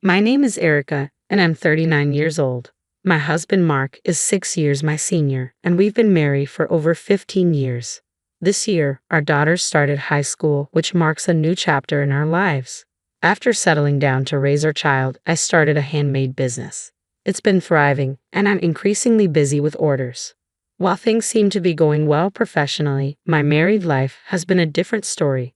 My name is Erica, and I'm 39 years old. My husband Mark is 6 years my senior, and we've been married for over 15 years. This year, our daughter started high school, which marks a new chapter in our lives. After settling down to raise our child, I started a handmade business. It's been thriving, and I'm increasingly busy with orders. While things seem to be going well professionally, my married life has been a different story.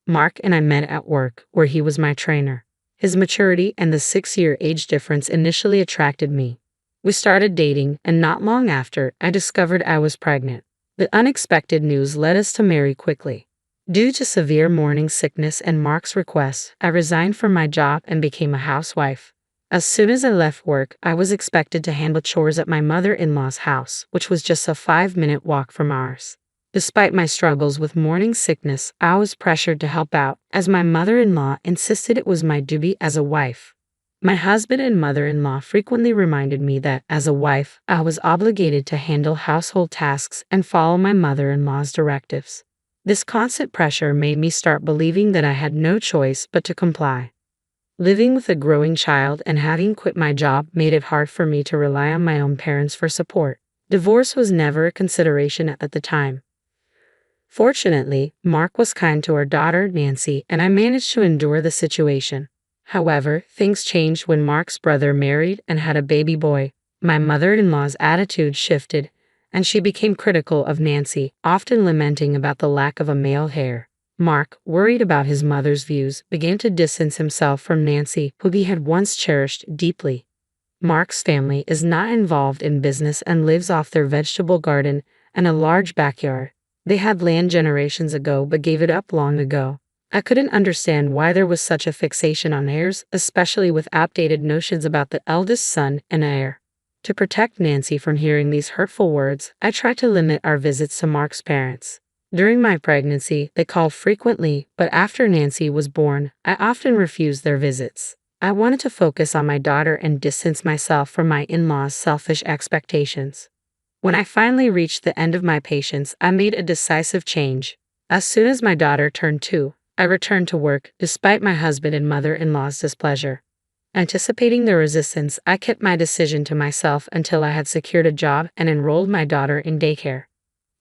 Mark and I met at work, where he was my trainer. His maturity and the 6-year age difference initially attracted me. We started dating, and not long after, I discovered I was pregnant. The unexpected news led us to marry quickly. Due to severe morning sickness and Mark's request, I resigned from my job and became a housewife. As soon as I left work, I was expected to handle chores at my mother-in-law's house, which was just a 5-minute walk from ours. Despite my struggles with morning sickness, I was pressured to help out, as my mother-in-law insisted it was my duty as a wife. My husband and mother-in-law frequently reminded me that, as a wife, I was obligated to handle household tasks and follow my mother-in-law's directives. This constant pressure made me start believing that I had no choice but to comply. Living with a growing child and having quit my job made it hard for me to rely on my own parents for support. Divorce was never a consideration at the time. Fortunately, Mark was kind to our daughter, Nancy, and I managed to endure the situation. However, things changed when Mark's brother married and had a baby boy. My mother-in-law's attitude shifted, and she became critical of Nancy, often lamenting about the lack of a male heir. Mark, worried about his mother's views, began to distance himself from Nancy, who he had once cherished deeply. Mark's family is not involved in business and lives off their vegetable garden and a large backyard. They had land generations ago but gave it up long ago. I couldn't understand why there was such a fixation on heirs, especially with outdated notions about the eldest son and heir. To protect Nancy from hearing these hurtful words, I tried to limit our visits to Mark's parents. During my pregnancy, they called frequently, but after Nancy was born, I often refused their visits. I wanted to focus on my daughter and distance myself from my in-laws' selfish expectations. When I finally reached the end of my patience, I made a decisive change. As soon as my daughter turned 2, I returned to work, despite my husband and mother-in-law's displeasure. Anticipating their resistance, I kept my decision to myself until I had secured a job and enrolled my daughter in daycare.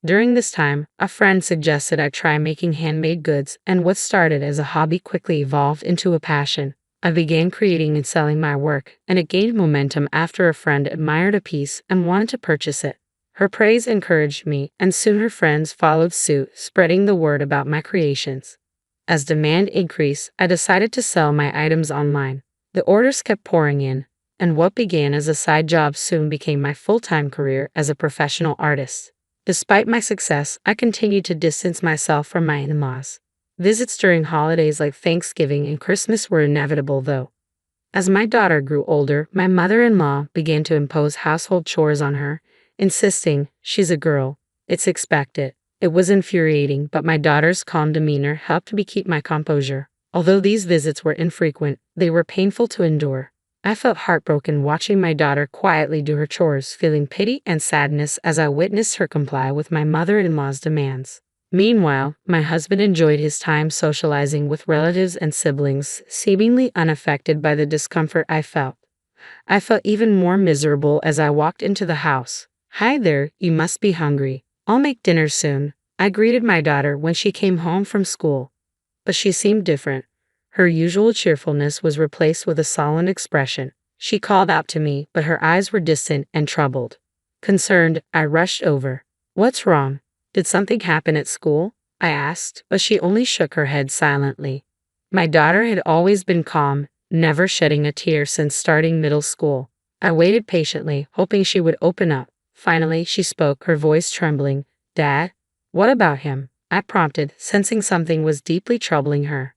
During this time, a friend suggested I try making handmade goods, and what started as a hobby quickly evolved into a passion. I began creating and selling my work, and it gained momentum after a friend admired a piece and wanted to purchase it. Her praise encouraged me, and soon her friends followed suit, spreading the word about my creations. As demand increased, I decided to sell my items online. The orders kept pouring in, and what began as a side job soon became my full-time career as a professional artist. Despite my success, I continued to distance myself from my in-laws. Visits during holidays like Thanksgiving and Christmas were inevitable, though. As my daughter grew older, my mother-in-law began to impose household chores on her, insisting, "She's a girl. It's expected." It was infuriating, but my daughter's calm demeanor helped me keep my composure. Although these visits were infrequent, they were painful to endure. I felt heartbroken watching my daughter quietly do her chores, feeling pity and sadness as I witnessed her comply with my mother-in-law's demands. Meanwhile, my husband enjoyed his time socializing with relatives and siblings, seemingly unaffected by the discomfort I felt. I felt even more miserable as I walked into the house. "Hi there, you must be hungry. I'll make dinner soon," I greeted my daughter when she came home from school. But she seemed different. Her usual cheerfulness was replaced with a sullen expression. She called out to me, but her eyes were distant and troubled. Concerned, I rushed over. "What's wrong? Did something happen at school?" I asked, but she only shook her head silently. My daughter had always been calm, never shedding a tear since starting middle school. I waited patiently, hoping she would open up. Finally, she spoke, her voice trembling. "Dad? What about him?" I prompted, sensing something was deeply troubling her.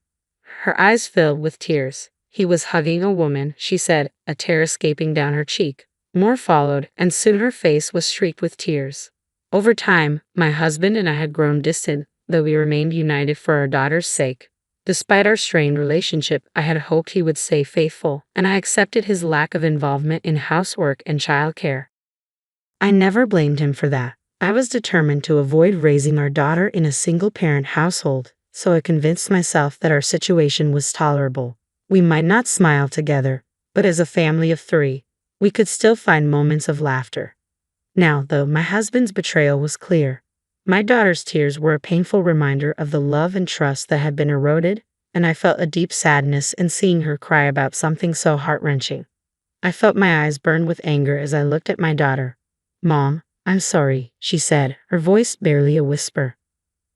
Her eyes filled with tears. "He was hugging a woman," she said, a tear escaping down her cheek. More followed, and soon her face was streaked with tears. Over time, my husband and I had grown distant, though we remained united for our daughter's sake. Despite our strained relationship, I had hoped he would stay faithful, and I accepted his lack of involvement in housework and childcare. I never blamed him for that. I was determined to avoid raising our daughter in a single-parent household, so I convinced myself that our situation was tolerable. We might not smile together, but as a family of three, we could still find moments of laughter. Now, though, my husband's betrayal was clear. My daughter's tears were a painful reminder of the love and trust that had been eroded, and I felt a deep sadness in seeing her cry about something so heart-wrenching. I felt my eyes burn with anger as I looked at my daughter. "Mom, I'm sorry," she said, her voice barely a whisper.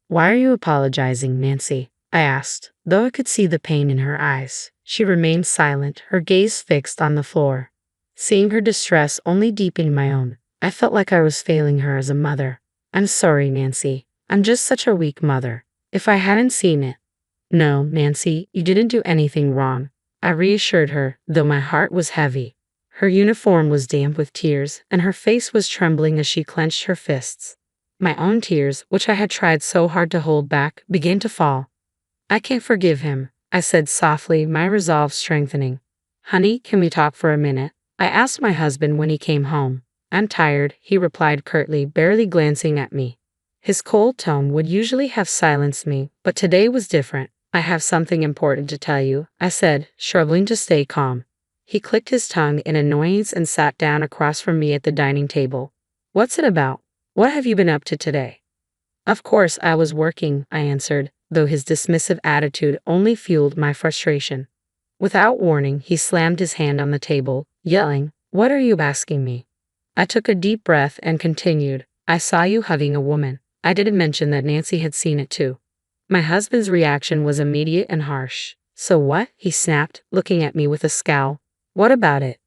"Why are you apologizing, Nancy?" I asked, though I could see the pain in her eyes. She remained silent, her gaze fixed on the floor. Seeing her distress only deepened my own. I felt like I was failing her as a mother. "I'm sorry, Nancy. I'm just such a weak mother. If I hadn't seen it." "No, Nancy, you didn't do anything wrong," I reassured her, though my heart was heavy. Her uniform was damp with tears, and her face was trembling as she clenched her fists. My own tears, which I had tried so hard to hold back, began to fall. "I can't forgive him," I said softly, my resolve strengthening. "Honey, can we talk for a minute?" I asked my husband when he came home. "I'm tired," he replied curtly, barely glancing at me. His cold tone would usually have silenced me, but today was different. "I have something important to tell you," I said, struggling to stay calm. He clicked his tongue in annoyance and sat down across from me at the dining table. "What's it about? What have you been up to today?" "Of course, I was working," I answered, though his dismissive attitude only fueled my frustration. Without warning, he slammed his hand on the table, yelling, "What are you asking me?" I took a deep breath and continued, "I saw you hugging a woman." I didn't mention that Nancy had seen it too. My husband's reaction was immediate and harsh. "So what?" he snapped, looking at me with a scowl. "What about it?"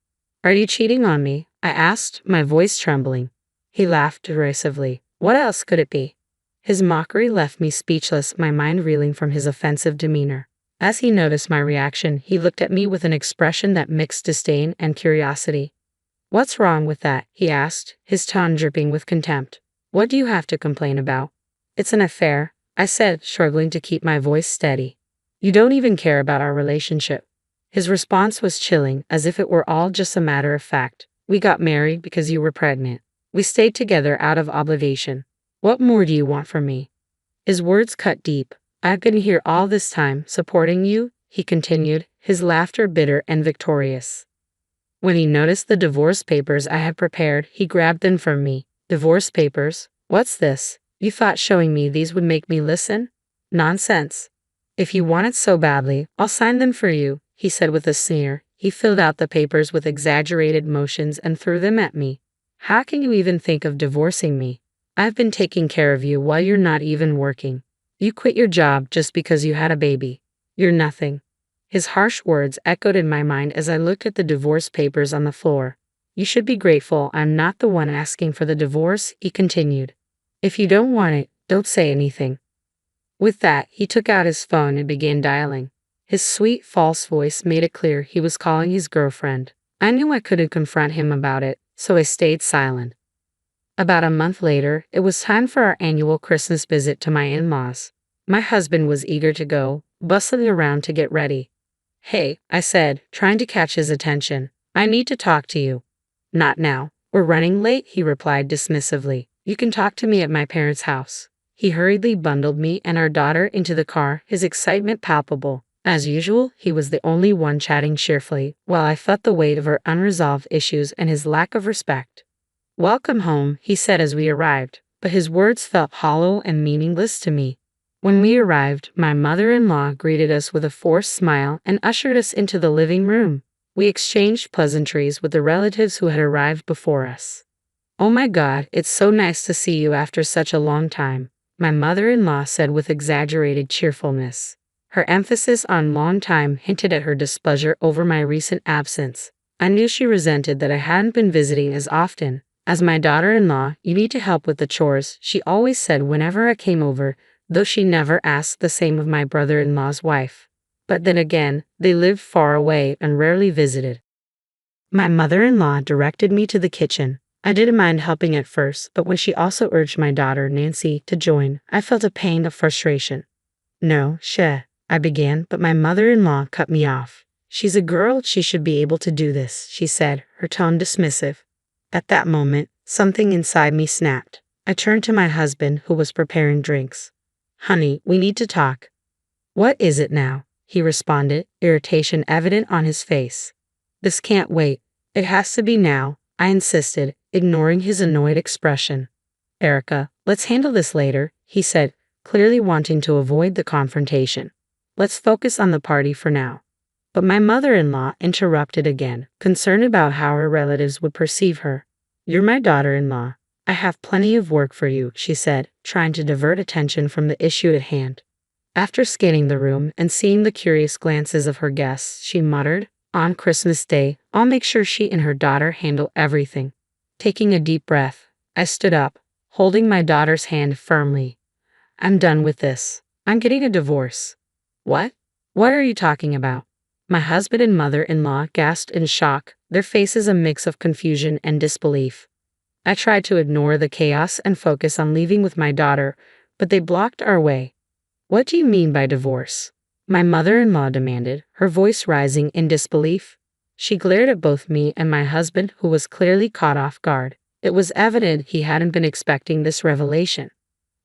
"Are you cheating on me?" I asked, my voice trembling. He laughed derisively. "What else could it be?" His mockery left me speechless, my mind reeling from his offensive demeanor. As he noticed my reaction, he looked at me with an expression that mixed disdain and curiosity. "What's wrong with that?" he asked, his tone dripping with contempt. "What do you have to complain about?" "It's an affair," I said, struggling to keep my voice steady. "You don't even care about our relationship." His response was chilling, as if it were all just a matter of fact. "We got married because you were pregnant. We stayed together out of obligation. What more do you want from me?" His words cut deep. "I've been here all this time, supporting you," he continued, his laughter bitter and victorious. When he noticed the divorce papers I had prepared, he grabbed them from me. "Divorce papers? What's this? You thought showing me these would make me listen? Nonsense. If you want it so badly, I'll sign them for you," he said with a sneer. He filled out the papers with exaggerated motions and threw them at me. "How can you even think of divorcing me? I've been taking care of you while you're not even working. You quit your job just because you had a baby. You're nothing." His harsh words echoed in my mind as I looked at the divorce papers on the floor. "You should be grateful I'm not the one asking for the divorce," he continued. "If you don't want it, don't say anything." With that, he took out his phone and began dialing. His sweet, false voice made it clear he was calling his girlfriend. I knew I couldn't confront him about it, so I stayed silent. About a month later, it was time for our annual Christmas visit to my in-laws. My husband was eager to go, bustling around to get ready. "Hey," I said, trying to catch his attention. "I need to talk to you." "Not now. We're running late," he replied dismissively. "You can talk to me at my parents' house." He hurriedly bundled me and our daughter into the car, his excitement palpable. As usual, he was the only one chatting cheerfully, while I felt the weight of our unresolved issues and his lack of respect. "Welcome home," he said as we arrived, but his words felt hollow and meaningless to me. When we arrived, my mother-in-law greeted us with a forced smile and ushered us into the living room. We exchanged pleasantries with the relatives who had arrived before us. "Oh my God, it's so nice to see you after such a long time," my mother-in-law said with exaggerated cheerfulness. Her emphasis on long time hinted at her displeasure over my recent absence. I knew she resented that I hadn't been visiting as often. "As my daughter-in-law, you need to help with the chores," she always said whenever I came over, though she never asked the same of my brother-in-law's wife. But then again, they lived far away and rarely visited. My mother-in-law directed me to the kitchen. I didn't mind helping at first, but when she also urged my daughter, Nancy, to join, I felt a pang of frustration. "No, I began, but my mother-in-law cut me off. "She's a girl, she should be able to do this," she said, her tone dismissive. At that moment, something inside me snapped. I turned to my husband, who was preparing drinks. "Honey, we need to talk." "What is it now?" he responded, irritation evident on his face. This can't wait. It has to be now, I insisted, ignoring his annoyed expression. Erica, let's handle this later, he said, clearly wanting to avoid the confrontation. Let's focus on the party for now. But my mother-in-law interrupted again, concerned about how her relatives would perceive her. You're my daughter-in-law. I have plenty of work for you, she said, trying to divert attention from the issue at hand. After scanning the room and seeing the curious glances of her guests, she muttered, on Christmas Day, I'll make sure she and her daughter handle everything. Taking a deep breath, I stood up, holding my daughter's hand firmly. I'm done with this. I'm getting a divorce. What? What are you talking about? My husband and mother-in-law gasped in shock, their faces a mix of confusion and disbelief. I tried to ignore the chaos and focus on leaving with my daughter, but they blocked our way. What do you mean by divorce? My mother-in-law demanded, her voice rising in disbelief. She glared at both me and my husband, who was clearly caught off guard. It was evident he hadn't been expecting this revelation.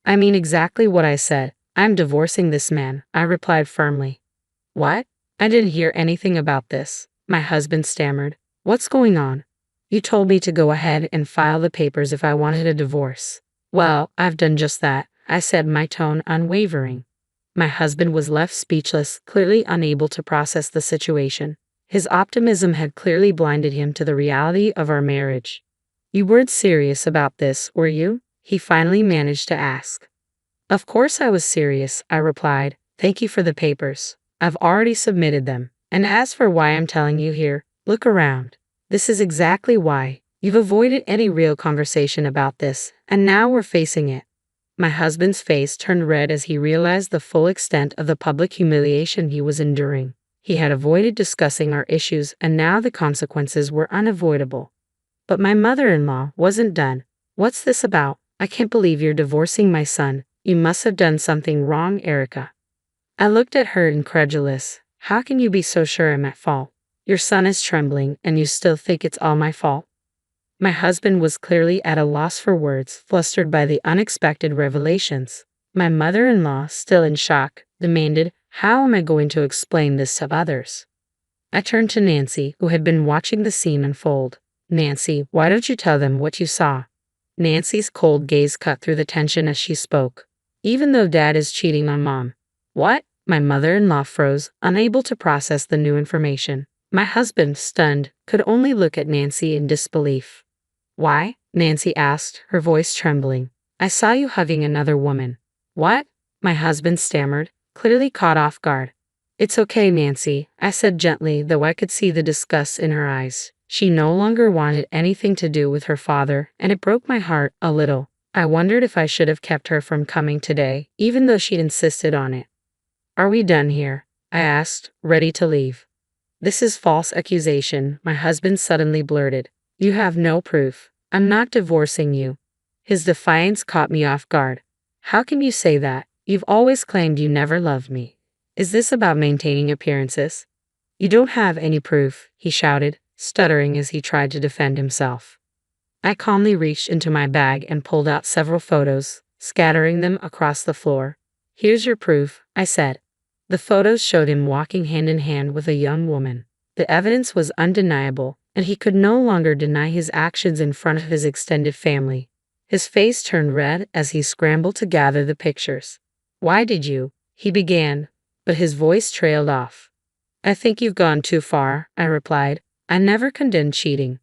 I mean exactly what I said. I'm divorcing this man, I replied firmly. What? I didn't hear anything about this, my husband stammered. What's going on? You told me to go ahead and file the papers if I wanted a divorce. Well, I've done just that, I said, my tone unwavering. My husband was left speechless, clearly unable to process the situation. His optimism had clearly blinded him to the reality of our marriage. You weren't serious about this, were you? He finally managed to ask. Of course I was serious, I replied. Thank you for the papers. I've already submitted them. And as for why I'm telling you here, look around. This is exactly why. You've avoided any real conversation about this, and now we're facing it. My husband's face turned red as he realized the full extent of the public humiliation he was enduring. He had avoided discussing our issues, and now the consequences were unavoidable. But my mother-in-law wasn't done. What's this about? I can't believe you're divorcing my son. You must have done something wrong, Erica. I looked at her incredulous. How can you be so sure I'm at fault? Your son is trembling, and you still think it's all my fault? My husband was clearly at a loss for words, flustered by the unexpected revelations. My mother-in-law, still in shock, demanded, how am I going to explain this to others? I turned to Nancy, who had been watching the scene unfold. Nancy, why don't you tell them what you saw? Nancy's cold gaze cut through the tension as she spoke. Even though Dad is cheating on Mom. What? My mother-in-law froze, unable to process the new information. My husband, stunned, could only look at Nancy in disbelief. Why? Nancy asked, her voice trembling. I saw you hugging another woman. What? My husband stammered, clearly caught off guard. It's okay, Nancy, I said gently, though I could see the disgust in her eyes. She no longer wanted anything to do with her father, and it broke my heart a little. I wondered if I should have kept her from coming today, even though she'd insisted on it. Are we done here? I asked, ready to leave. This is false accusation, my husband suddenly blurted. You have no proof. I'm not divorcing you. His defiance caught me off guard. How can you say that? You've always claimed you never loved me. Is this about maintaining appearances? You don't have any proof, he shouted, stuttering as he tried to defend himself. I calmly reached into my bag and pulled out several photos, scattering them across the floor. Here's your proof, I said. The photos showed him walking hand in hand with a young woman. The evidence was undeniable, and he could no longer deny his actions in front of his extended family. His face turned red as he scrambled to gather the pictures. Why did you? He began, but his voice trailed off. I think you've gone too far, I replied. I never condoned cheating.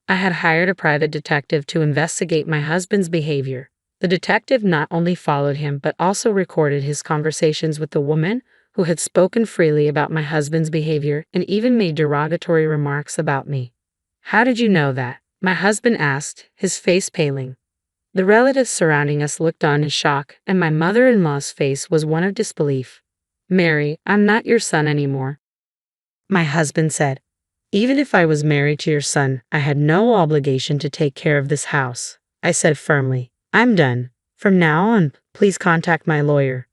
I had hired a private detective to investigate my husband's behavior. The detective not only followed him but also recorded his conversations with the woman who had spoken freely about my husband's behavior and even made derogatory remarks about me. How did you know that? My husband asked, his face paling. The relatives surrounding us looked on in shock, and my mother-in-law's face was one of disbelief. Mary, I'm not your son anymore. My husband said. Even if I was married to your son, I had no obligation to take care of this house, I said firmly. I'm done. From now on, please contact my lawyer.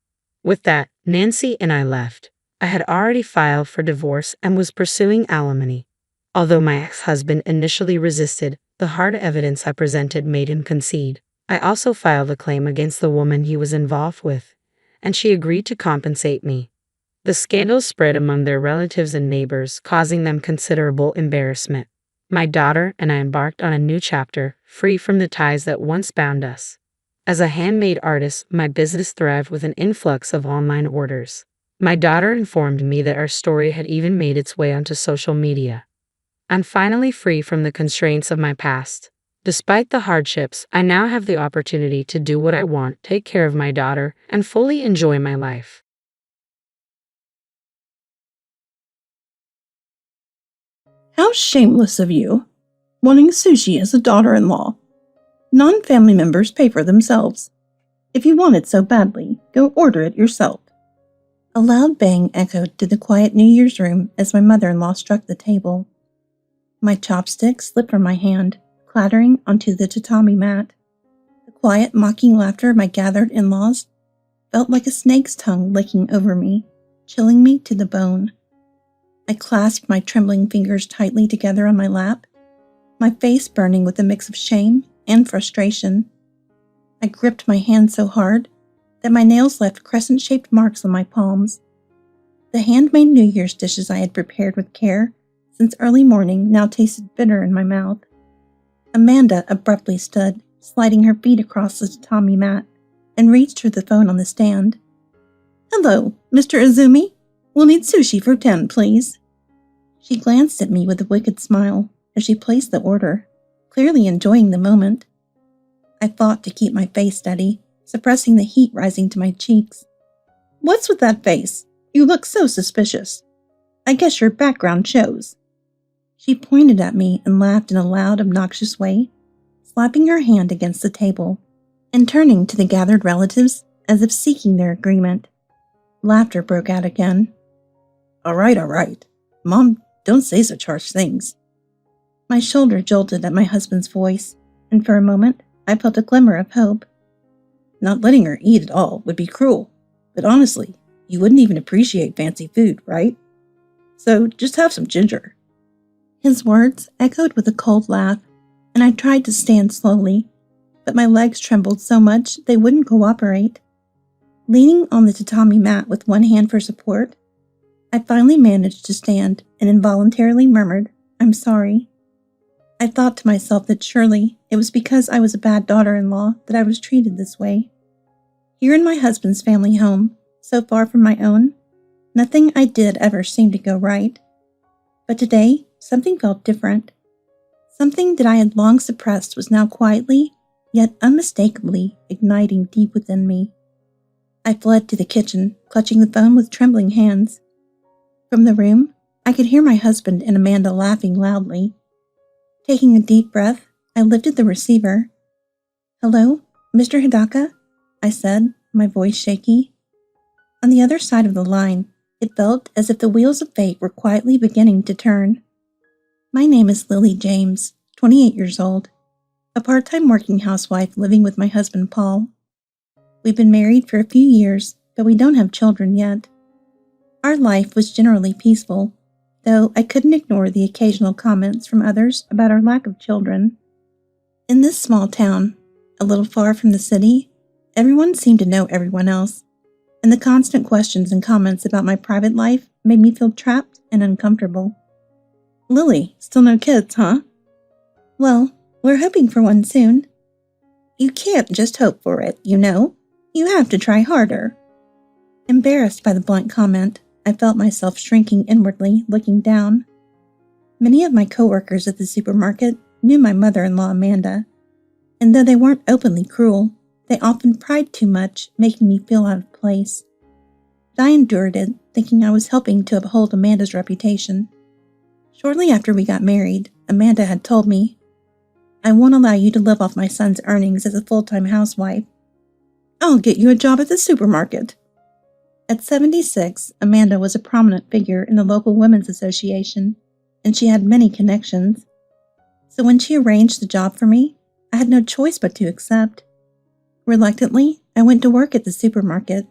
With that, Nancy and I left. I had already filed for divorce and was pursuing alimony. Although my ex-husband initially resisted, the hard evidence I presented made him concede. I also filed a claim against the woman he was involved with, and she agreed to compensate me. The scandal spread among their relatives and neighbors, causing them considerable embarrassment. My daughter and I embarked on a new chapter, free from the ties that once bound us. As a handmade artist, my business thrived with an influx of online orders. My daughter informed me that our story had even made its way onto social media. I'm finally free from the constraints of my past. Despite the hardships, I now have the opportunity to do what I want, take care of my daughter, and fully enjoy my life. How shameless of you, wanting sushi as a daughter-in-law. Non-family members pay for themselves. If you want it so badly, go order it yourself. A loud bang echoed through the quiet New Year's room as my mother-in-law struck the table. My chopsticks slipped from my hand, clattering onto the tatami mat. The quiet, mocking laughter of my gathered in-laws felt like a snake's tongue licking over me, chilling me to the bone. I clasped my trembling fingers tightly together on my lap, my face burning with a mix of shame and frustration. I gripped my hand so hard that my nails left crescent-shaped marks on my palms. The handmade New Year's dishes I had prepared with care since early morning now tasted bitter in my mouth. Amanda abruptly stood, sliding her feet across the tatami mat, and reached for the phone on the stand. "Hello, Mr. Izumi? We'll need sushi for 10, please." She glanced at me with a wicked smile as she placed the order, clearly enjoying the moment. I fought to keep my face steady, suppressing the heat rising to my cheeks. "What's with that face? You look so suspicious. I guess your background shows." She pointed at me and laughed in a loud, obnoxious way, slapping her hand against the table and turning to the gathered relatives as if seeking their agreement. Laughter broke out again. All right. Mom, don't say such harsh things." My shoulder jolted at my husband's voice, and for a moment I felt a glimmer of hope. "Not letting her eat at all would be cruel, but honestly, you wouldn't even appreciate fancy food, right? So just have some ginger." His words echoed with a cold laugh, and I tried to stand slowly, but my legs trembled so much they wouldn't cooperate. Leaning on the tatami mat with one hand for support, I finally managed to stand and involuntarily murmured, "I'm sorry." I thought to myself that surely it was because I was a bad daughter-in-law that I was treated this way. Here in my husband's family home, so far from my own, nothing I did ever seemed to go right. But today, something felt different. Something that I had long suppressed was now quietly, yet unmistakably, igniting deep within me. I fled to the kitchen, clutching the phone with trembling hands. From the room, I could hear my husband and Amanda laughing loudly. Taking a deep breath, I lifted the receiver. "Hello, Mr. Hidaka?" I said, my voice shaky. On the other side of the line, it felt as if the wheels of fate were quietly beginning to turn. "My name is Lily James, 28 years old, a part-time working housewife living with my husband Paul. We've been married for a few years, but we don't have children yet. Our life was generally peaceful, though I couldn't ignore the occasional comments from others about our lack of children. In this small town, a little far from the city, everyone seemed to know everyone else, and the constant questions and comments about my private life made me feel trapped and uncomfortable." "Lily, still no kids, huh?" "Well, we're hoping for one soon." "You can't just hope for it, you know. You have to try harder." Embarrassed by the blunt comment, I felt myself shrinking inwardly, looking down. Many of my coworkers at the supermarket knew my mother-in-law Amanda, and though they weren't openly cruel, they often pried too much, making me feel out of place. But I endured it, thinking I was helping to uphold Amanda's reputation. Shortly after we got married, Amanda had told me, "I won't allow you to live off my son's earnings as a full-time housewife. I'll get you a job at the supermarket." At 76, Amanda was a prominent figure in the local women's association, and she had many connections. So when she arranged the job for me, I had no choice but to accept. Reluctantly, I went to work at the supermarket,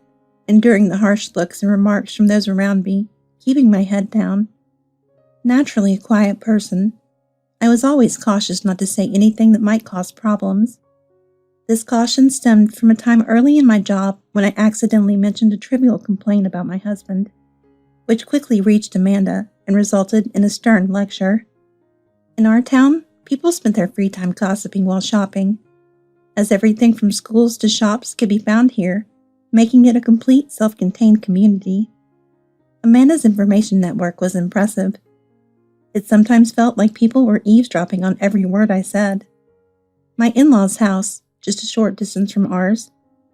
enduring the harsh looks and remarks from those around me, keeping my head down. Naturally a quiet person, I was always cautious not to say anything that might cause problems. This caution stemmed from a time early in my job when I accidentally mentioned a trivial complaint about my husband. which quickly reached Amanda and resulted in a stern lecture. In our town, people spent their free time gossiping while shopping, as everything from schools to shops could be found here, making it a complete self-contained community. Amanda's information network was impressive. It sometimes felt like people were eavesdropping on every word I said. My in-laws' house, just a short distance from ours,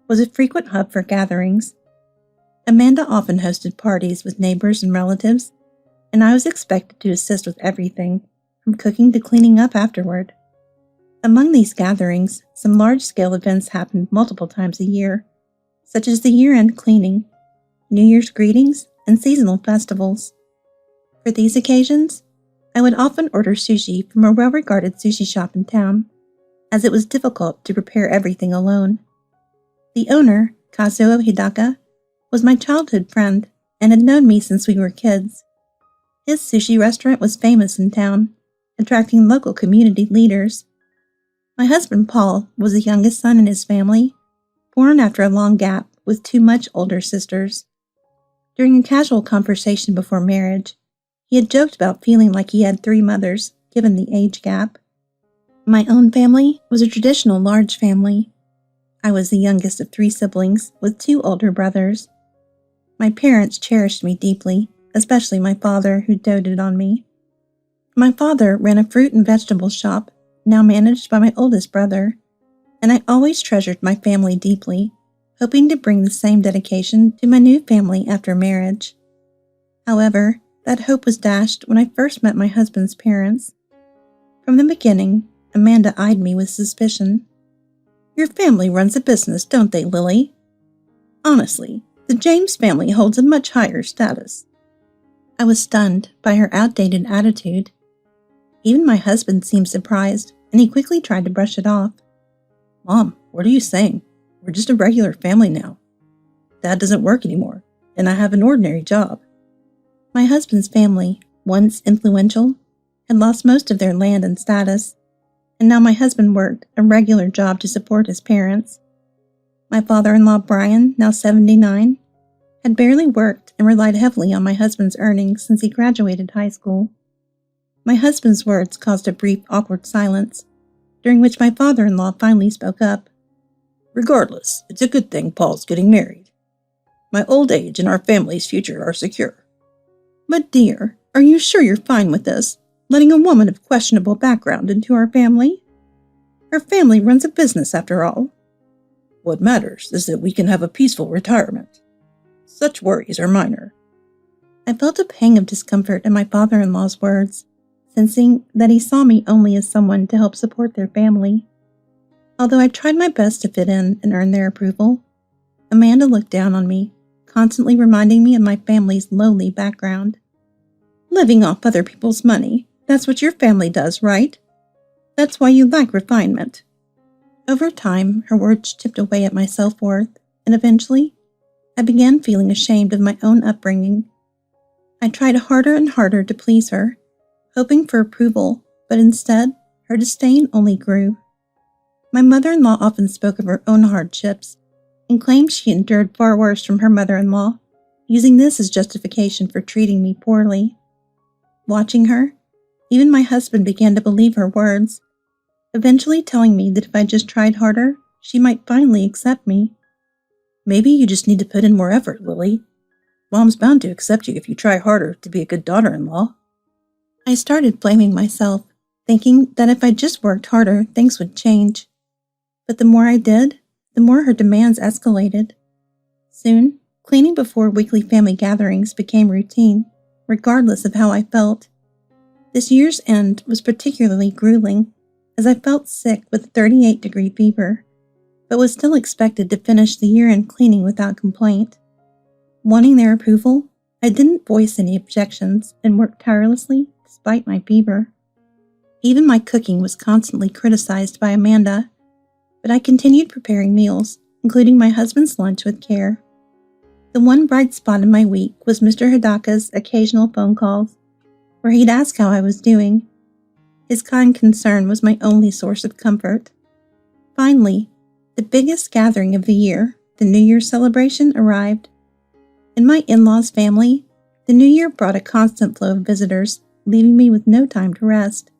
was a frequent hub for gatherings. Amanda often hosted parties with neighbors and relatives, and I was expected to assist with everything, from cooking to cleaning up afterward. Among these gatherings, some large-scale events happened multiple times a year, such as the year-end cleaning, New Year's greetings, and seasonal festivals. For these occasions, I would often order sushi from a well-regarded sushi shop in town, as it was difficult to prepare everything alone. The owner, Kazuo Hidaka, was my childhood friend and had known me since we were kids. His sushi restaurant was famous in town, attracting local community leaders. My husband Paul was the youngest son in his family, born after a long gap with two much older sisters. During a casual conversation before marriage, he had joked about feeling like he had 3 mothers, given the age gap. My own family was a traditional large family. I was the youngest of 3 siblings, with 2 older brothers. My parents cherished me deeply, especially my father, who doted on me. My father ran a fruit and vegetable shop, now managed by my oldest brother, and I always treasured my family deeply, hoping to bring the same dedication to my new family after marriage. However, that hope was dashed when I first met my husband's parents. From the beginning, Amanda eyed me with suspicion. "Your family runs a business, don't they, Lily?" "Honestly, the James family holds a much higher status." I was stunned by her outdated attitude. Even my husband seemed surprised, and he quickly tried to brush it off. "Mom, what are you saying? We're just a regular family now. Dad doesn't work anymore, and I have an ordinary job." My husband's family, once influential, had lost most of their land and status, and now my husband worked a regular job to support his parents. My father-in-law, Brian, now 79, had barely worked and relied heavily on my husband's earnings since he graduated high school. My husband's words caused a brief, awkward silence, during which my father-in-law finally spoke up. "Regardless, it's a good thing Paul's getting married. My old age and our family's future are secure." "But dear, are you sure you're fine with this, letting a woman of questionable background into our family? Her family runs a business after all." "What matters is that we can have a peaceful retirement. Such worries are minor." I felt a pang of discomfort at my father-in-law's words, sensing that he saw me only as someone to help support their family. Although I tried my best to fit in and earn their approval, Amanda looked down on me, constantly reminding me of my family's lowly background. "Living off other people's money, that's what your family does, right? That's why you lack refinement." Over time, her words chipped away at my self-worth, and eventually, I began feeling ashamed of my own upbringing. I tried harder and harder to please her, hoping for approval, but instead, her disdain only grew. My mother-in-law often spoke of her own hardships and claimed she endured far worse from her mother-in-law, using this as justification for treating me poorly. Watching her, even my husband began to believe her words, eventually telling me that if I just tried harder, she might finally accept me. "Maybe you just need to put in more effort, Lily. Mom's bound to accept you if you try harder to be a good daughter-in-law." I started blaming myself, thinking that if I just worked harder, things would change. But the more I did, the more her demands escalated. Soon, cleaning before weekly family gatherings became routine, regardless of how I felt. This year's end was particularly grueling, as I felt sick with a 38-degree fever, but was still expected to finish the year-end cleaning without complaint. Wanting their approval, I didn't voice any objections and worked tirelessly despite my fever. Even my cooking was constantly criticized by Amanda, but I continued preparing meals, including my husband's lunch with care. The one bright spot in my week was Mr. Hidaka's occasional phone calls, where he'd ask how I was doing. His kind concern was my only source of comfort. Finally, the biggest gathering of the year, the New Year's celebration, arrived. In my in-laws' family, The new year brought a constant flow of visitors, leaving me with no time to rest.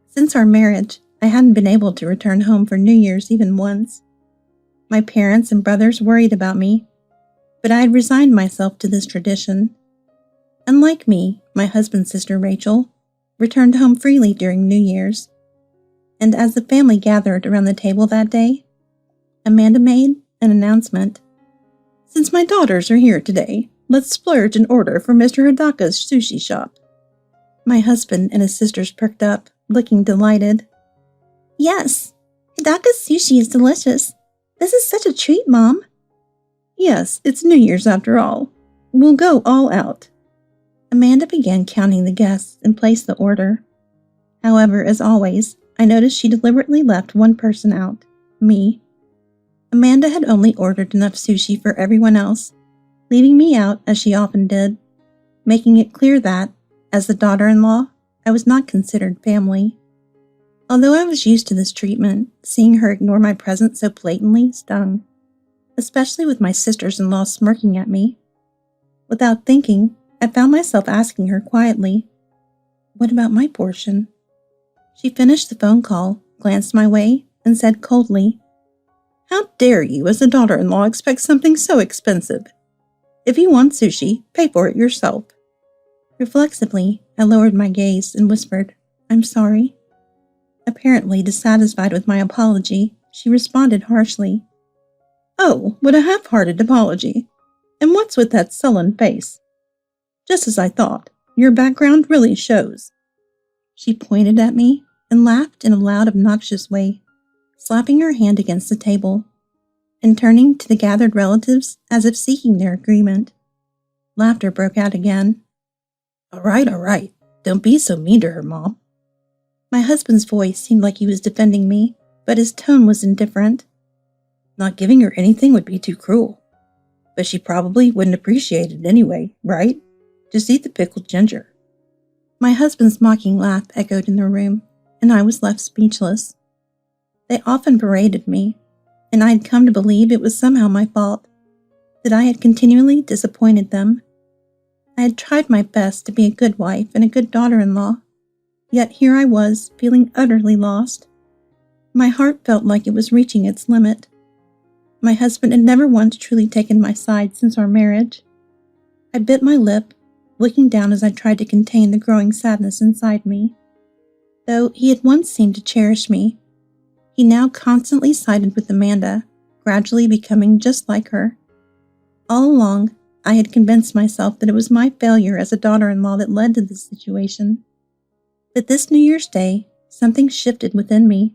Since our marriage, I hadn't been able to return home for New Year's even once. My parents and brothers worried about me, but I had resigned myself to this tradition. Unlike me, my husband's sister Rachel returned home freely during New Year's. And as the family gathered around the table that day, Amanda made an announcement. "Since my daughters are here today, let's splurge and order for Mr. Hidaka's sushi shop." My husband and his sisters perked up, looking delighted. "Yes, Hidaka's sushi is delicious. This is such a treat, Mom." "Yes, it's New Year's after all. We'll go all out." Amanda began counting the guests and placed the order. However, as always, I noticed she deliberately left one person out, me. Amanda had only ordered enough sushi for everyone else, leaving me out as she often did, making it clear that, as the daughter-in-law, I was not considered family. Although I was used to this treatment, seeing her ignore my presence so blatantly stung, especially with my sisters-in-law smirking at me. Without thinking, I found myself asking her quietly, "What about my portion?" She finished the phone call, glanced my way, and said coldly, "How dare you, as a daughter-in-law, expect something so expensive? If you want sushi, pay for it yourself." Reflexively, I lowered my gaze and whispered, "I'm sorry." Apparently dissatisfied with my apology, she responded harshly, "Oh, what a half-hearted apology. And what's with that sullen face? Just as I thought, your background really shows." She pointed at me and laughed in a loud, obnoxious way, slapping her hand against the table, and turning to the gathered relatives as if seeking their agreement. Laughter broke out again. All right. Don't be so mean to her, Mom." My husband's voice seemed like he was defending me, but his tone was indifferent. "Not giving her anything would be too cruel. But she probably wouldn't appreciate it anyway, right? Just eat the pickled ginger." My husband's mocking laugh echoed in the room, and I was left speechless. They often berated me, and I had come to believe it was somehow my fault, that I had continually disappointed them. I had tried my best to be a good wife and a good daughter-in-law, yet here I was, feeling utterly lost. My heart felt like it was reaching its limit. My husband had never once truly taken my side since our marriage. I bit my lip, looking down as I tried to contain the growing sadness inside me. Though he had once seemed to cherish me, he now constantly sided with Amanda, gradually becoming just like her. All along, I had convinced myself that it was my failure as a daughter-in-law that led to this situation. But this New Year's Day, something shifted within me.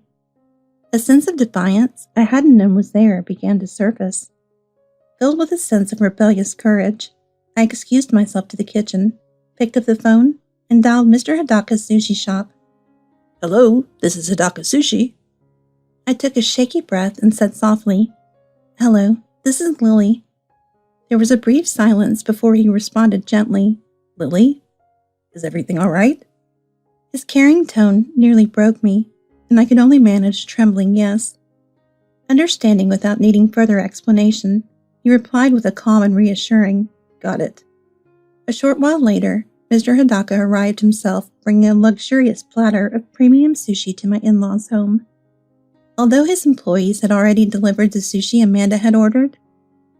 A sense of defiance I hadn't known was there began to surface. Filled with a sense of rebellious courage, I excused myself to the kitchen, picked up the phone, and dialed Mr. Hidaka's sushi shop. "Hello, this is Hidaka Sushi." I took a shaky breath and said softly, "Hello, this is Lily." There was a brief silence before he responded gently, "Lily, is everything all right?" His caring tone nearly broke me, and I could only manage a trembling yes. Understanding without needing further explanation, he replied with a calm and reassuring, "Got it." A short while later, Mr. Hidaka arrived himself, bringing a luxurious platter of premium sushi to my in-laws' home. Although his employees had already delivered the sushi Amanda had ordered,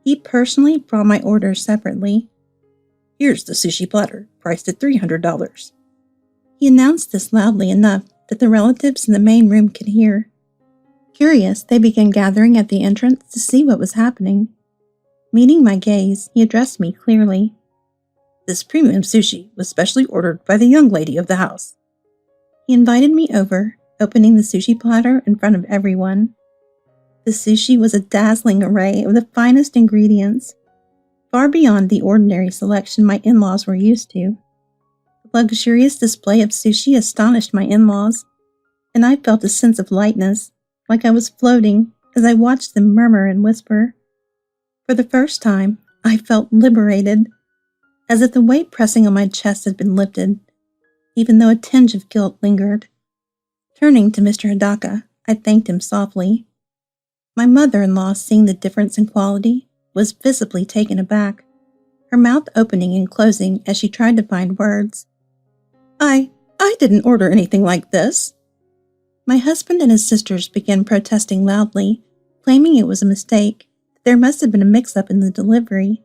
he personally brought my order separately. "Here's the sushi platter, priced at $300. He announced this loudly enough that the relatives in the main room could hear. Curious, they began gathering at the entrance to see what was happening. Meeting my gaze, he addressed me clearly. "This premium sushi was specially ordered by the young lady of the house." He invited me over, opening the sushi platter in front of everyone. The sushi was a dazzling array of the finest ingredients, far beyond the ordinary selection my in-laws were used to. The luxurious display of sushi astonished my in-laws, and I felt a sense of lightness, like I was floating as I watched them murmur and whisper. For the first time, I felt liberated, as if the weight pressing on my chest had been lifted, even though a tinge of guilt lingered. Turning to Mr. Hidaka, I thanked him softly. My mother-in-law, seeing the difference in quality, was visibly taken aback. her mouth opening and closing as she tried to find words. I didn't order anything like this. My husband and his sisters began protesting loudly, claiming it was a mistake, that there must have been a mix-up in the delivery.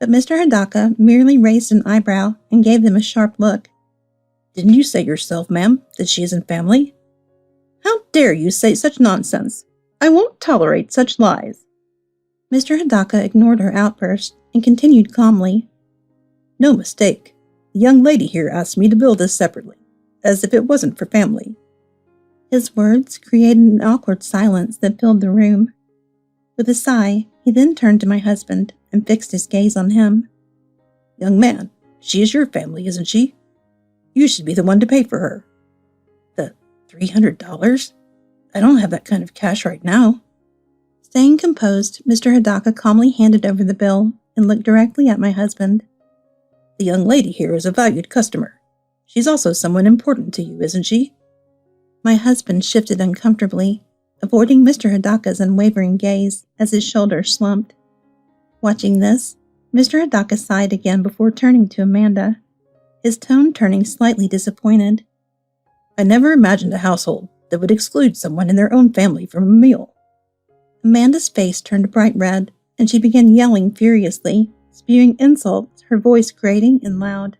But Mr. Hidaka merely raised an eyebrow and gave them a sharp look. Didn't you say yourself, ma'am, that she isn't family? How dare you say such nonsense? I won't tolerate such lies. Mr. Hidaka ignored her outburst and continued calmly. No mistake. The young lady here asked me to bill this separately, as if it wasn't for family. His words created an awkward silence that filled the room. With a sigh, he then turned to my husband and fixed his gaze on him. Young man, she is your family, isn't she? You should be the one to pay for her. The $300? I don't have that kind of cash right now. Staying composed, Mr. Hidaka calmly handed over the bill and looked directly at my husband. The young lady here is a valued customer. She's also someone important to you, isn't she? My husband shifted uncomfortably, avoiding Mr. Hidaka's unwavering gaze as his shoulders slumped. Watching this, Mr. Hidaka sighed again before turning to Amanda, his tone turning slightly disappointed. I never imagined a household that would exclude someone in their own family from a meal. Amanda's face turned bright red, and she began yelling furiously, spewing insults, her voice grating and loud.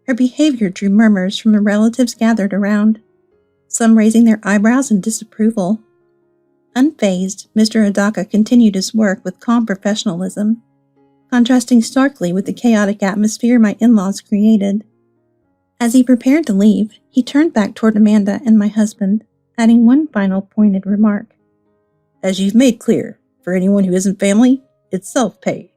Her behavior drew murmurs from the relatives gathered around, some raising their eyebrows in disapproval. Unfazed, Mr. Hidaka continued his work with calm professionalism, contrasting starkly with the chaotic atmosphere my in-laws created. As he prepared to leave, he turned back toward Amanda and my husband, adding one final pointed remark. As you've made clear, for anyone who isn't family, it's self-pay.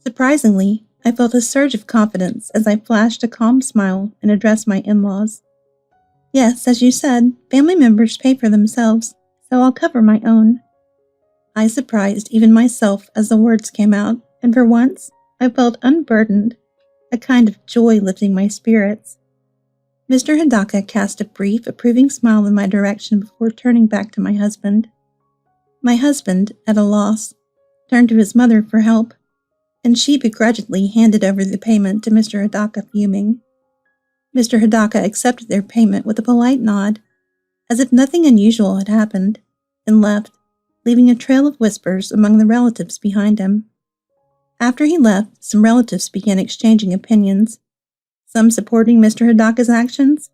Surprisingly, I felt a surge of confidence as I flashed a calm smile and addressed my in-laws. Yes, as you said, family members pay for themselves, so I'll cover my own. I surprised even myself as the words came out, and for once, I felt unburdened, a kind of joy lifting my spirits. Mr. Hidaka cast a brief, approving smile in my direction before turning back to my husband. My husband, at a loss, turned to his mother for help, and she begrudgingly handed over the payment to Mr. Hidaka, fuming. Mr. Hidaka accepted their payment with a polite nod, as if nothing unusual had happened, and left, leaving a trail of whispers among the relatives behind him. After he left, some relatives began exchanging opinions, some supporting Mr. Hidaka's actions,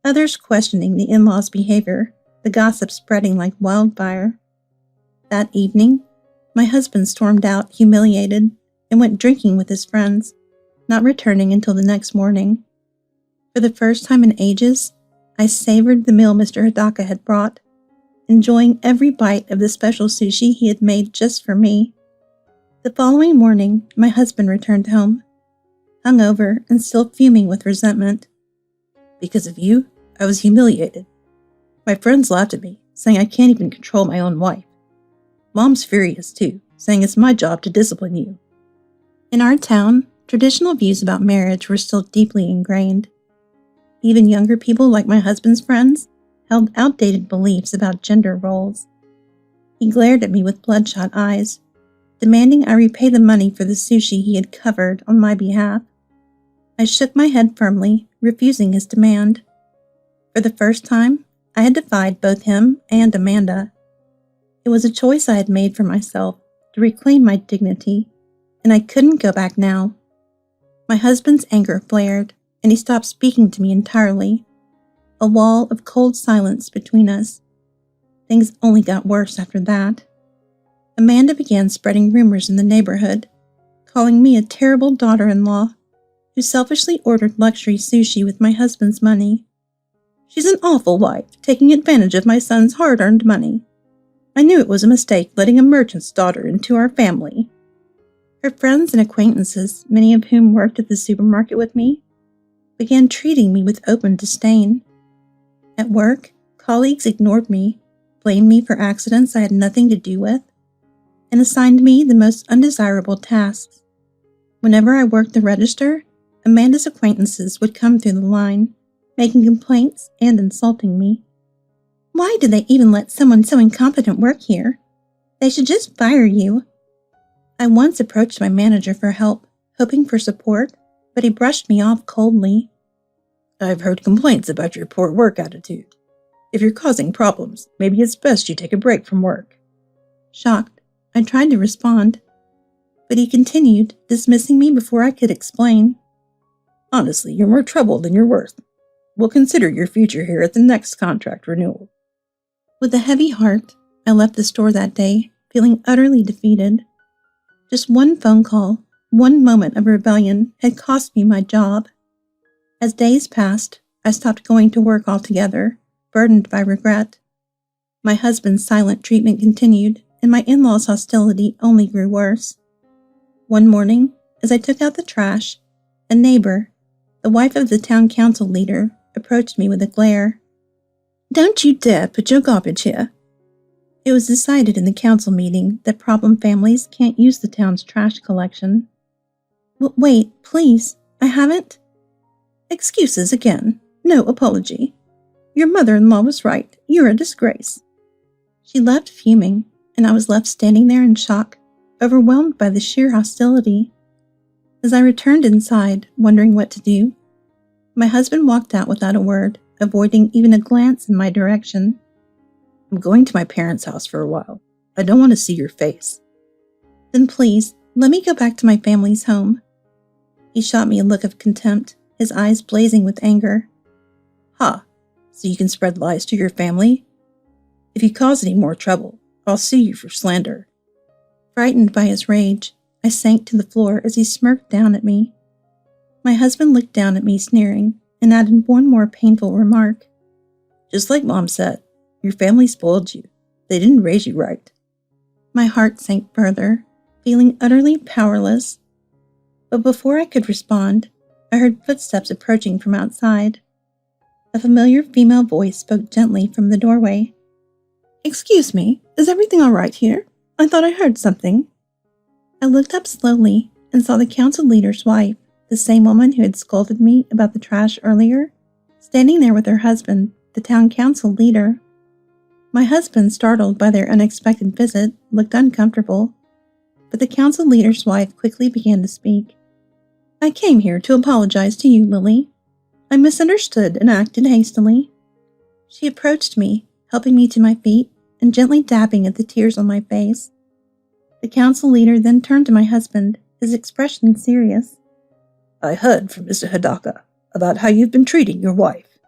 others questioning the in-laws' behavior, the gossip spreading like wildfire. That evening, my husband stormed out, humiliated, and went drinking with his friends, not returning until the next morning. For the first time in ages, I savored the meal Mr. Hidaka had brought, enjoying every bite of the special sushi he had made just for me. The following morning, my husband returned home, hungover and still fuming with resentment. Because of you, I was humiliated. My friends laughed at me, saying I can't even control my own wife. Mom's furious too, saying it's my job to discipline you. In our town, traditional views about marriage were still deeply ingrained. Even younger people like my husband's friends held outdated beliefs about gender roles. He glared at me with bloodshot eyes, demanding I repay the money for the sushi he had covered on my behalf. I shook my head firmly, refusing his demand. For the first time, I had defied both him and Amanda. It was a choice I had made for myself to reclaim my dignity, and I couldn't go back now. My husband's anger flared, and he stopped speaking to me entirely. A wall of cold silence between us. Things only got worse after that. Amanda began spreading rumors in the neighborhood, calling me a terrible daughter-in-law who selfishly ordered luxury sushi with my husband's money. She's an awful wife, taking advantage of my son's hard-earned money. I knew it was a mistake letting a merchant's daughter into our family. Her friends and acquaintances, many of whom worked at the supermarket with me, began treating me with open disdain. At work, colleagues ignored me, blamed me for accidents I had nothing to do with, and assigned me the most undesirable tasks. Whenever I worked the register, Amanda's acquaintances would come through the line, making complaints and insulting me. Why do they even let someone so incompetent work here? They should just fire you. I once approached my manager for help, hoping for support, but he brushed me off coldly. I've heard complaints about your poor work attitude. If you're causing problems, maybe it's best you take a break from work. Shocked, I tried to respond, but he continued, dismissing me before I could explain. Honestly, you're more trouble than you're worth. We'll consider your future here at the next contract renewal. With a heavy heart, I left the store that day, feeling utterly defeated. Just one phone call, one moment of rebellion had cost me my job. As days passed, I stopped going to work altogether, burdened by regret. My husband's silent treatment continued, and my in-laws' hostility only grew worse. One morning, as I took out the trash, a neighbor, the wife of the town council leader, approached me with a glare. Don't you dare put your garbage here. It was decided in the council meeting that problem families can't use the town's trash collection. Wait, please, I haven't. Excuses again. No apology. Your mother-in-law was right. You're a disgrace. She left fuming, and I was left standing there in shock, overwhelmed by the sheer hostility. As I returned inside, wondering what to do, my husband walked out without a word, avoiding even a glance in my direction. I'm going to my parents' house for a while. I don't want to see your face. Then please, let me go back to my family's home. He shot me a look of contempt, his eyes blazing with anger. Ha! So you can spread lies to your family? If you cause any more trouble, I'll sue you for slander. Frightened by his rage, I sank to the floor as he smirked down at me. My husband looked down at me sneering and added one more painful remark. Just like Mom said, your family spoiled you. They didn't raise you right. My heart sank further, feeling utterly powerless. But before I could respond, I heard footsteps approaching from outside. A familiar female voice spoke gently from the doorway. Excuse me, is everything all right here? I thought I heard something. I looked up slowly and saw the council leader's wife, the same woman who had scolded me about the trash earlier, standing there with her husband, the town council leader. My husband, startled by their unexpected visit, looked uncomfortable, but the council leader's wife quickly began to speak. I came here to apologize to you, Lily. I misunderstood and acted hastily. She approached me, helping me to my feet and gently dabbing at the tears on my face. The council leader then turned to my husband, his expression serious. I heard from Mr. Hidaka about how you've been treating your wife.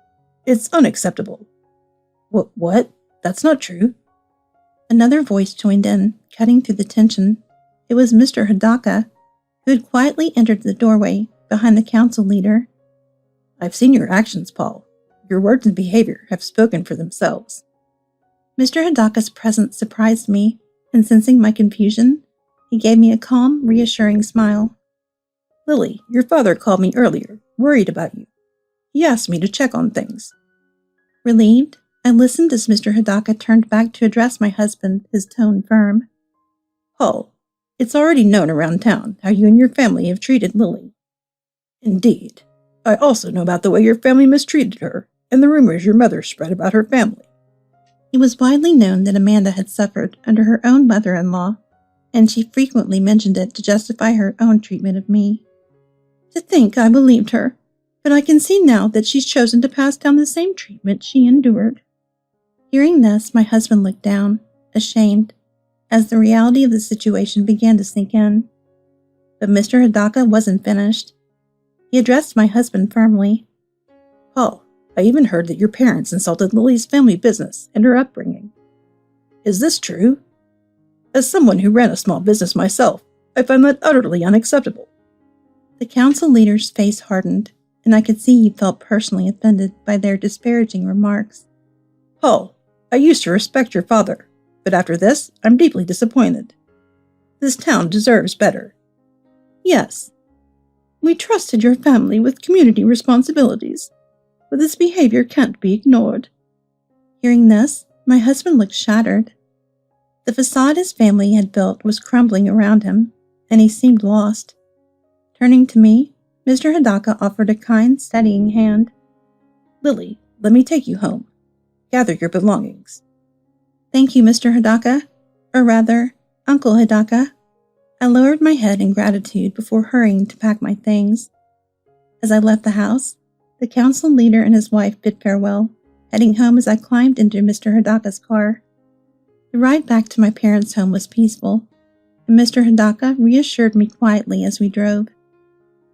It's unacceptable. What? That's not true. Another voice joined in, cutting through the tension. It was Mr. Hidaka, who had quietly entered the doorway behind the council leader. I've seen your actions, Paul. Your words and behavior have spoken for themselves. Mr. Hidaka's presence surprised me, and sensing my confusion, he gave me a calm, reassuring smile. Lily, your father called me earlier, worried about you. He asked me to check on things. Relieved, I listened as Mr. Hidaka turned back to address my husband, his tone firm. Paul, it's already known around town how you and your family have treated Lily. Indeed. I also know about the way your family mistreated her and the rumors your mother spread about her family. It was widely known that Amanda had suffered under her own mother-in-law, and she frequently mentioned it to justify her own treatment of me. To think I believed her, but I can see now that she's chosen to pass down the same treatment she endured. Hearing this, my husband looked down, ashamed, as the reality of the situation began to sink in. But Mr. Hidaka wasn't finished. He addressed my husband firmly. Paul, I even heard that your parents insulted Lily's family business and her upbringing. Is this true? As someone who ran a small business myself, I find that utterly unacceptable. The council leader's face hardened, and I could see he felt personally offended by their disparaging remarks. Paul, I used to respect your father, but after this, I'm deeply disappointed. This town deserves better. Yes, we trusted your family with community responsibilities, but this behavior can't be ignored. Hearing this, my husband looked shattered. The facade his family had built was crumbling around him, and he seemed lost. Turning to me, Mr. Hidaka offered a kind, steadying hand. Lily, let me take you home. Gather your belongings. Thank you, Mr. Hidaka, or rather, Uncle Hidaka. I lowered my head in gratitude before hurrying to pack my things. As I left the house, the council leader and his wife bid farewell, heading home as I climbed into Mr. Hidaka's car. The ride back to my parents' home was peaceful, and Mr. Hidaka reassured me quietly as we drove.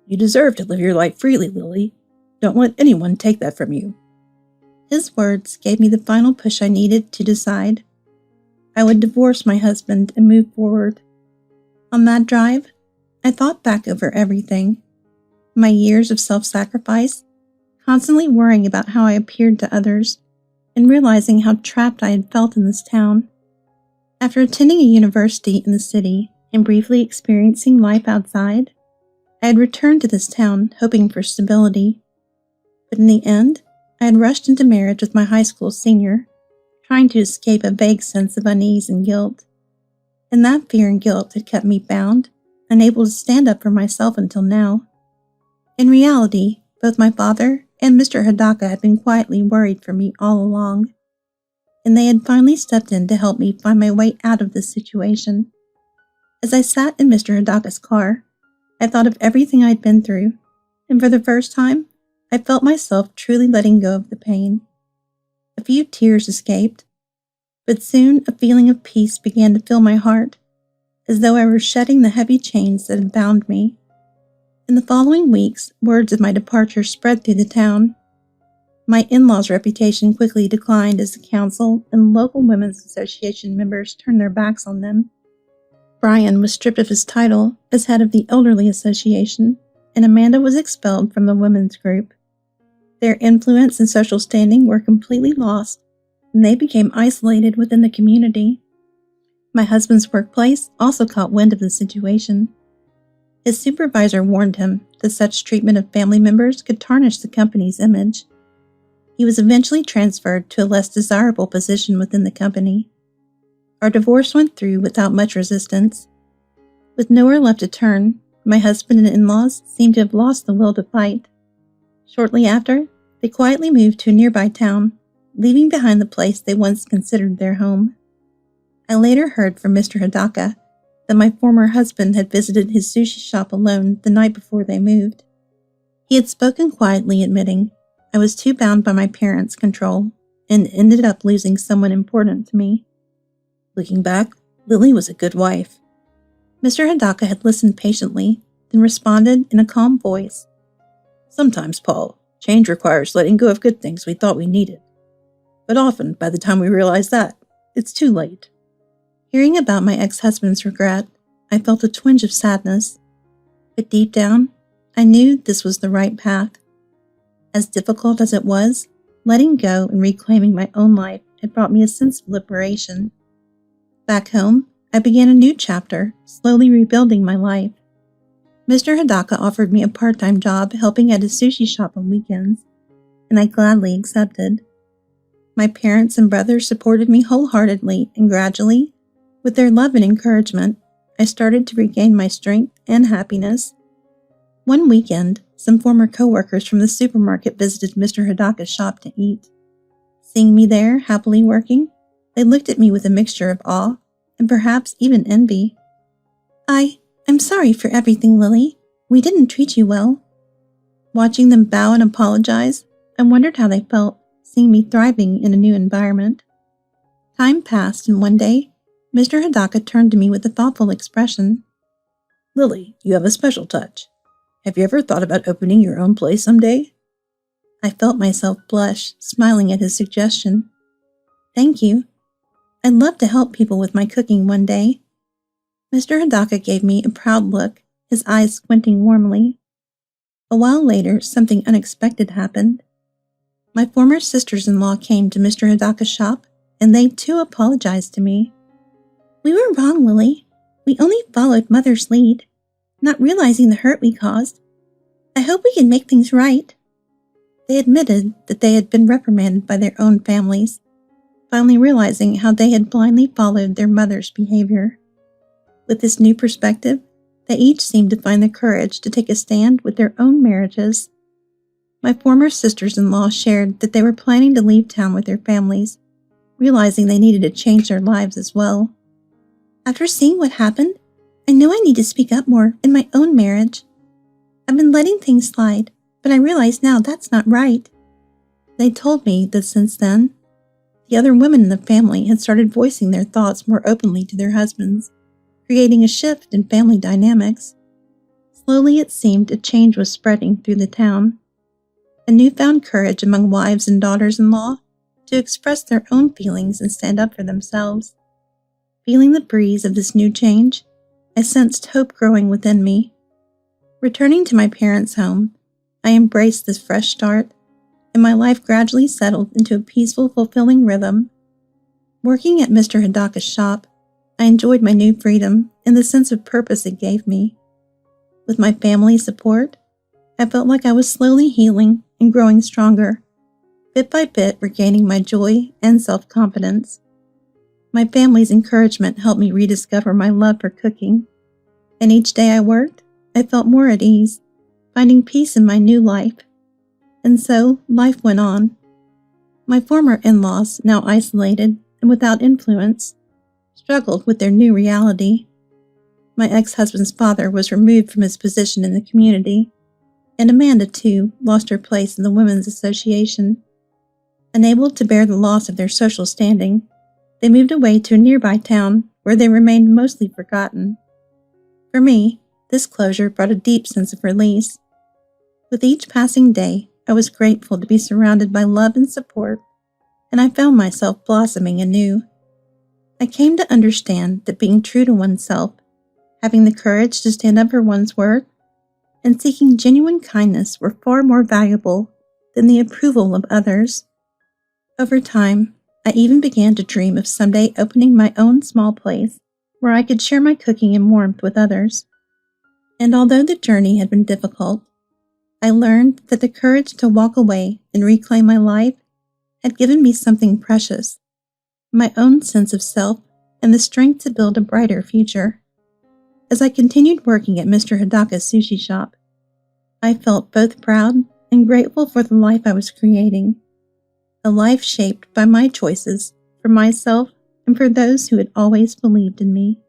You deserve to live your life freely, Lily. Don't let anyone take that from you. His words gave me the final push I needed to decide. I would divorce my husband and move forward. On that drive, I thought back over everything. My years of self-sacrifice, constantly worrying about how I appeared to others, and realizing how trapped I had felt in this town. After attending a university in the city and briefly experiencing life outside, I had returned to this town hoping for stability. But in the end, I had rushed into marriage with my high school senior, trying to escape a vague sense of unease and guilt. And that fear and guilt had kept me bound, unable to stand up for myself until now. In reality, both my father and Mr. Hidaka had been quietly worried for me all along, and they had finally stepped in to help me find my way out of this situation. As I sat in Mr. Hidaka's car, I thought of everything I'd been through, and for the first time, I felt myself truly letting go of the pain. A few tears escaped, but soon a feeling of peace began to fill my heart, as though I were shedding the heavy chains that had bound me. In the following weeks, words of my departure spread through the town. My in-laws' reputation quickly declined as the council and local women's association members turned their backs on them. Brian was stripped of his title as head of the elderly association, and Amanda was expelled from the women's group. Their influence and social standing were completely lost, and they became isolated within the community. My husband's workplace also caught wind of the situation. His supervisor warned him that such treatment of family members could tarnish the company's image. He was eventually transferred to a less desirable position within the company. Our divorce went through without much resistance. With nowhere left to turn, my husband and in-laws seemed to have lost the will to fight. Shortly after, they quietly moved to a nearby town, leaving behind the place they once considered their home. I later heard from Mr. Hidaka that my former husband had visited his sushi shop alone the night before they moved. He had spoken quietly, admitting I was too bound by my parents' control and ended up losing someone important to me. Looking back, Lily was a good wife. Mr. Hidaka had listened patiently, then responded in a calm voice. Sometimes, Paul, change requires letting go of good things we thought we needed. But often, by the time we realize that, it's too late. Hearing about my ex-husband's regret, I felt a twinge of sadness. But deep down, I knew this was the right path. As difficult as it was, letting go and reclaiming my own life had brought me a sense of liberation. Back home, I began a new chapter, slowly rebuilding my life. Mr. Hidaka offered me a part-time job helping at his sushi shop on weekends, and I gladly accepted. My parents and brothers supported me wholeheartedly, and gradually, with their love and encouragement, I started to regain my strength and happiness. One weekend, some former coworkers from the supermarket visited Mr. Hidaka's shop to eat. Seeing me there, happily working, they looked at me with a mixture of awe and perhaps even envy. I'm sorry for everything, Lily. We didn't treat you well. Watching them bow and apologize, I wondered how they felt, seeing me thriving in a new environment. Time passed, and one day, Mr. Hidaka turned to me with a thoughtful expression. Lily, you have a special touch. Have you ever thought about opening your own place someday? I felt myself blush, smiling at his suggestion. Thank you. I'd love to help people with my cooking one day. Mr. Hidaka gave me a proud look, his eyes squinting warmly. A while later, something unexpected happened. My former sisters-in-law came to Mr. Hidaka's shop, and they too apologized to me. We were wrong, Lily. We only followed Mother's lead, not realizing the hurt we caused. I hope we can make things right. They admitted that they had been reprimanded by their own families, finally realizing how they had blindly followed their mother's behavior. With this new perspective, they each seemed to find the courage to take a stand with their own marriages. My former sisters-in-law shared that they were planning to leave town with their families, realizing they needed to change their lives as well. After seeing what happened, I know I need to speak up more in my own marriage. I've been letting things slide, but I realize now that's not right. They told me that since then, the other women in the family had started voicing their thoughts more openly to their husbands, creating a shift in family dynamics. Slowly it seemed a change was spreading through the town. A newfound courage among wives and daughters-in-law to express their own feelings and stand up for themselves. Feeling the breeze of this new change, I sensed hope growing within me. Returning to my parents' home, I embraced this fresh start, and my life gradually settled into a peaceful, fulfilling rhythm. Working at Mr. Hidaka's shop, I enjoyed my new freedom and the sense of purpose it gave me. With my family's support, I felt like I was slowly healing and growing stronger, bit by bit regaining my joy and self-confidence. My family's encouragement helped me rediscover my love for cooking, and each day I worked, I felt more at ease, finding peace in my new life. And so, life went on. My former in-laws, now isolated and without influence, struggled with their new reality. My ex-husband's father was removed from his position in the community, and Amanda, too, lost her place in the Women's Association. Unable to bear the loss of their social standing, they moved away to a nearby town where they remained mostly forgotten. For me, this closure brought a deep sense of release. With each passing day, I was grateful to be surrounded by love and support, and I found myself blossoming anew. I came to understand that being true to oneself, having the courage to stand up for one's word, and seeking genuine kindness were far more valuable than the approval of others. Over time, I even began to dream of someday opening my own small place where I could share my cooking and warmth with others. And although the journey had been difficult, I learned that the courage to walk away and reclaim my life had given me something precious, my own sense of self and the strength to build a brighter future. As I continued working at Mr. Hidaka's sushi shop, I felt both proud and grateful for the life I was creating, a life shaped by my choices for myself and for those who had always believed in me.